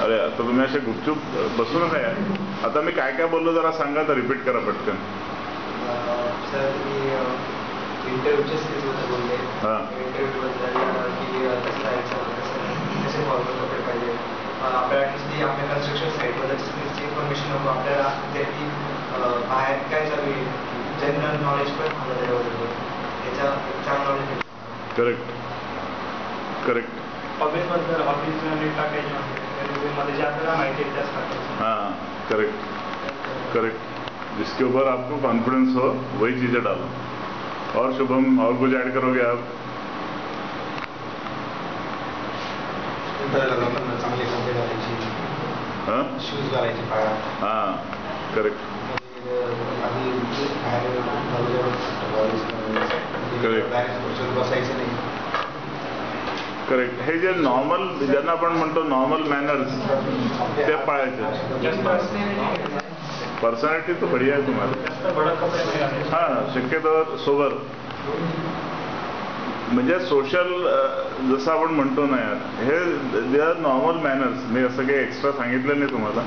अरे आता तुम्ही असे गुपचूप बसू नका यार. आता मी काय काय बोललो जरा सांगा तर रिपीट करा पटकन. सर मी इंटरव्ह्यूच्या स्किल्सबद्दल बोलले. हां इंटरव्ह्यूबद्दल की कसं राहायचं, कसे फॉर्मल कपडे पाहिजे, आपल्याला नुसती आपल्या कन्स्ट्रक्शन साईटबद्दलची स्किल्सची इन्फॉर्मेशन नको, आपल्याला त्याची बाहेर काय चालू आहे जनरल नॉलेज पण हवं त्याच्याबद्दल, त्याच्या चांगलं नॉलेज. Correct correct. हॉबीजबद्दल हॉबीज नीट टाकायचे मध्ये जे आपल्याला माहिती आहे त्याच टाकायचं. हाँ करेक्ट करेक्ट. जिसके ऊपर आपको कॉन्फिडेंस हो वही चीज़ें डालो. और शुभम और कुछ ऐड करोगे आप? चांगले कपडे घालायचे, हाँ शूज घालायचे पायात. हाँ करेक्ट बसायचं नाही. करेक्ट. हे जे नॉर्मल ज्यांना आपण म्हणतो नॉर्मल मॅनर्स ते पाळायचे. पर्सनॅलिटी तर बढिया आहे तुम्हाला. हां शक्यतो सोबर म्हणजे सोशल जसं आपण म्हणतो ना यार, हे दे आर नॉर्मल मॅनर्स. मी असं काही एक्स्ट्रा सांगितलं नाही तुम्हाला.